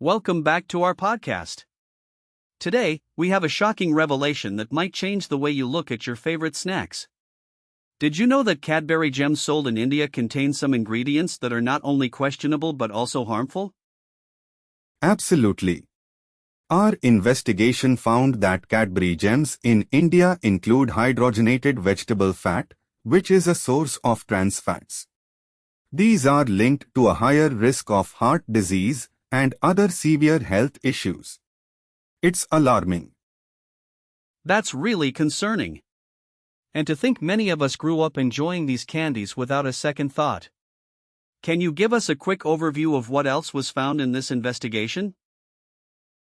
Welcome back to our podcast. Today, we have a shocking revelation that might change the way you look at your favorite snacks. Did you know that Cadbury Gems sold in India contain some ingredients that are not only questionable but also harmful? Absolutely. Our investigation found that Cadbury Gems in India include hydrogenated vegetable fat, which is a source of trans fats. These are linked to a higher risk of heart disease and other severe health issues. It's alarming. That's really concerning. And to think many of us grew up enjoying these candies without a second thought. Can you give us a quick overview of what else was found in this investigation?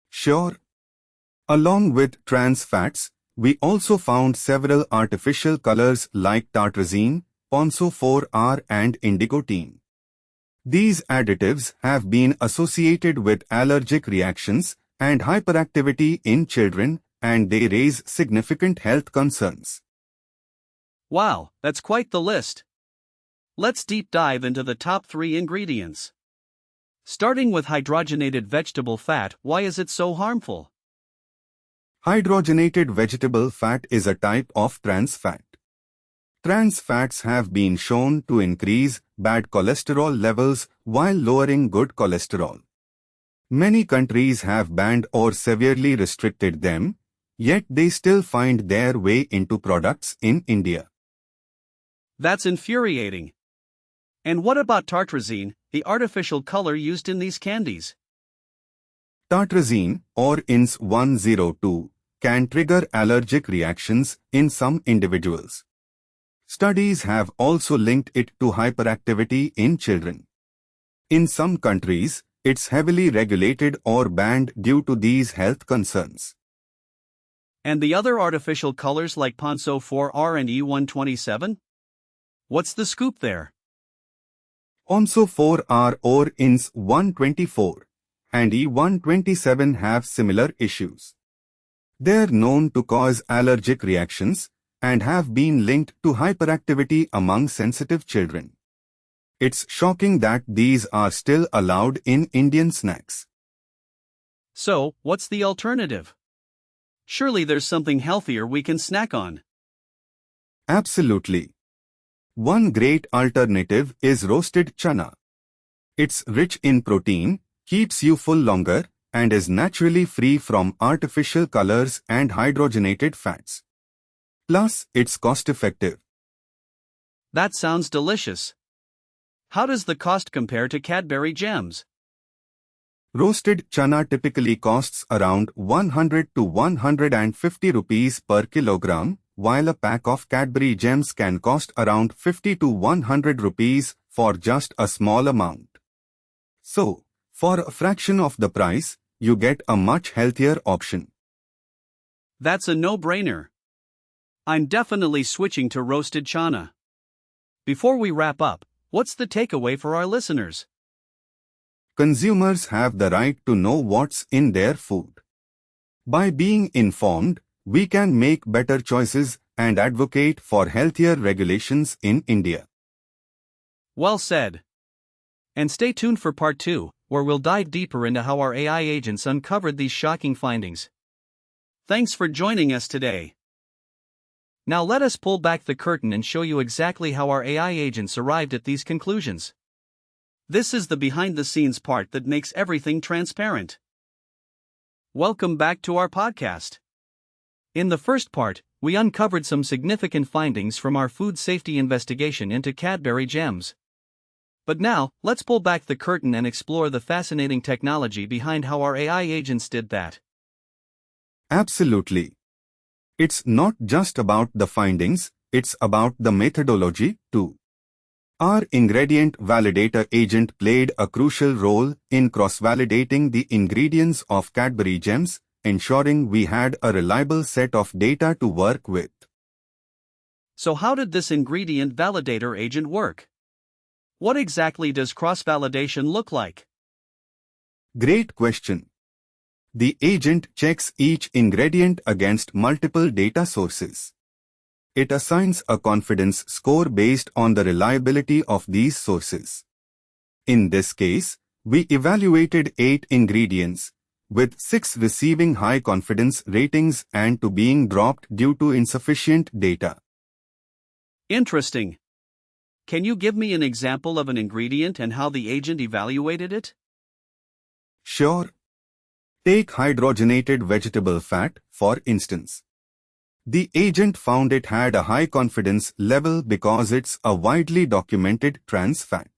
Sure. Along with trans fats, we also found several artificial colors like tartrazine, ponzo 4R and indigotine. These additives have been associated with allergic reactions and hyperactivity in children, and they raise significant health concerns. Wow, that's quite the list. Let's deep dive into the top 3 ingredients. Starting with hydrogenated vegetable fat, why is it so harmful? Hydrogenated vegetable fat is a type of trans fat. Trans fats have been shown to increase bad cholesterol levels while lowering good cholesterol. Many countries have banned or severely restricted them, yet they still find their way into products in India. That's infuriating. And what about tartrazine, the artificial color used in these candies? Tartrazine, or INS 102, can trigger allergic reactions in some individuals. Studies have also linked it to hyperactivity in children. In some countries, it's heavily regulated or banned due to these health concerns. And the other artificial colors like ponzo 4R and E127? What's the scoop there? Ponzo 4R or INS 124 and E127 have similar issues. They're known to cause allergic reactions and have been linked to hyperactivity among sensitive children. It's shocking that these are still allowed in Indian snacks. So, what's the alternative? Surely there's something healthier we can snack on. Absolutely. One great alternative is roasted chana. It's rich in protein, keeps you full longer, and is naturally free from artificial colors and hydrogenated fats. Plus, it's cost-effective. That sounds delicious. How does the cost compare to Cadbury Gems? Roasted chana typically costs around 100 to 150 rupees per kilogram, while a pack of Cadbury Gems can cost around 50 to 100 rupees for just a small amount. So, for a fraction of the price, you get a much healthier option. That's a no-brainer. I'm definitely switching to roasted chana. Before we wrap up, what's the takeaway for our listeners? Consumers have the right to know what's in their food. By being informed, we can make better choices and advocate for healthier regulations in India. Well said. And stay tuned for part 2, where we'll dive deeper into how our AI agents uncovered these shocking findings. Thanks for joining us today. Now let us pull back the curtain and show you exactly how our AI agents arrived at these conclusions. This is the behind-the-scenes part that makes everything transparent. Welcome back to our podcast. In the first part, we uncovered some significant findings from our food safety investigation into Cadbury Gems. But now, let's pull back the curtain and explore the fascinating technology behind how our AI agents did that. Absolutely. It's not just about the findings, it's about the methodology, too. Our ingredient validator agent played a crucial role in cross-validating the ingredients of Cadbury Gems, ensuring we had a reliable set of data to work with. So how did this ingredient validator agent work? What exactly does cross-validation look like? Great question. The agent checks each ingredient against multiple data sources. It assigns a confidence score based on the reliability of these sources. In this case, We evaluated 8 ingredients, with 6 receiving high confidence ratings and 2 being dropped due to insufficient data. Interesting. Can you give me an example of an ingredient and how the agent evaluated it? Sure. Take hydrogenated vegetable fat, for instance. The agent found it had a high confidence level because it's a widely documented trans fat.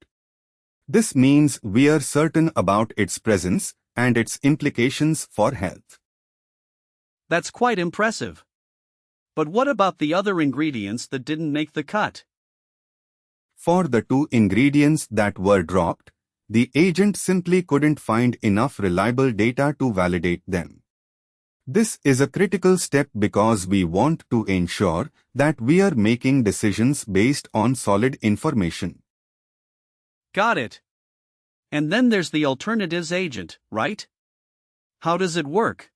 This means we are certain about its presence and its implications for health. That's quite impressive. But what about the other ingredients that didn't make the cut? For the 2 ingredients that were dropped, the agent simply couldn't find enough reliable data to validate them. This is a critical step because we want to ensure that we are making decisions based on solid information. Got it. And then there's the alternatives agent, right? How does it work?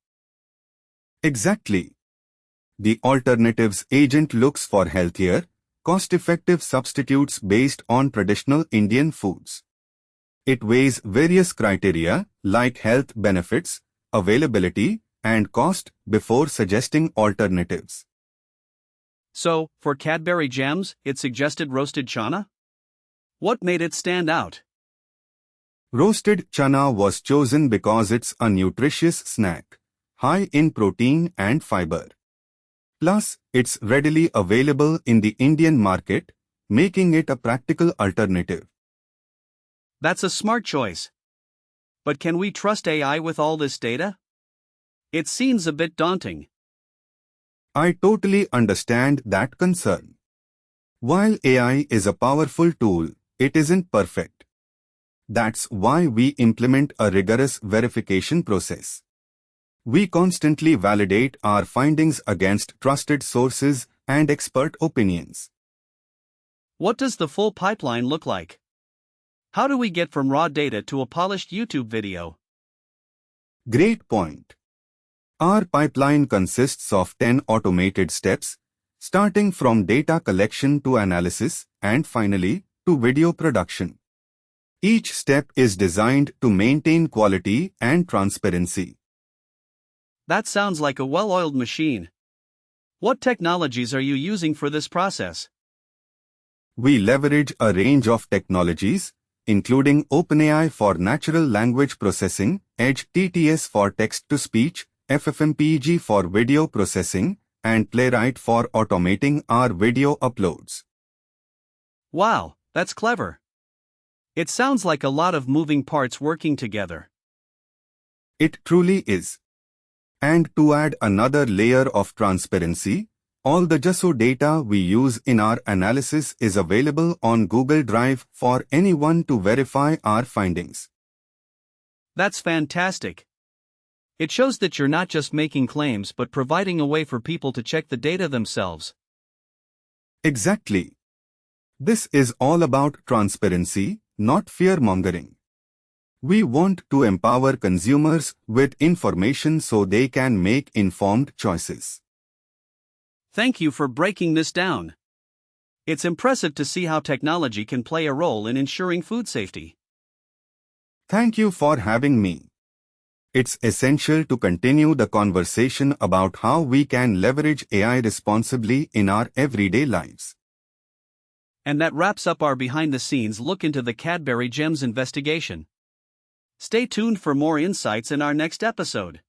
Exactly. The alternatives agent looks for healthier, cost-effective substitutes based on traditional Indian foods. It weighs various criteria like health benefits, availability, and cost before suggesting alternatives. So, for Cadbury Gems, it suggested roasted chana? What made it stand out? Roasted chana was chosen because it's a nutritious snack, high in protein and fiber. Plus, it's readily available in the Indian market, making it a practical alternative. That's a smart choice. But can we trust AI with all this data? It seems a bit daunting. I totally understand that concern. While AI is a powerful tool, it isn't perfect. That's why we implement a rigorous verification process. We constantly validate our findings against trusted sources and expert opinions. What does the full pipeline look like? How do we get from raw data to a polished YouTube video? Great point. Our pipeline consists of 10 automated steps, starting from data collection to analysis and finally to video production. Each step is designed to maintain quality and transparency. That sounds like a well-oiled machine. What technologies are you using for this process? We leverage a range of technologies, including OpenAI for natural language processing, Edge TTS for text-to-speech, FFmpeg for video processing, and Playwright for automating our video uploads. Wow, that's clever. It sounds like a lot of moving parts working together. It truly is. And to add another layer of transparency, all the JSO data we use in our analysis is available on Google Drive for anyone to verify our findings. That's fantastic. It shows that you're not just making claims but providing a way for people to check the data themselves. Exactly. This is all about transparency, not fear-mongering. We want to empower consumers with information so they can make informed choices. Thank you for breaking this down. It's impressive to see how technology can play a role in ensuring food safety. Thank you for having me. It's essential to continue the conversation about how we can leverage AI responsibly in our everyday lives. And that wraps up our behind-the-scenes look into the Cadbury Gems investigation. Stay tuned for more insights in our next episode.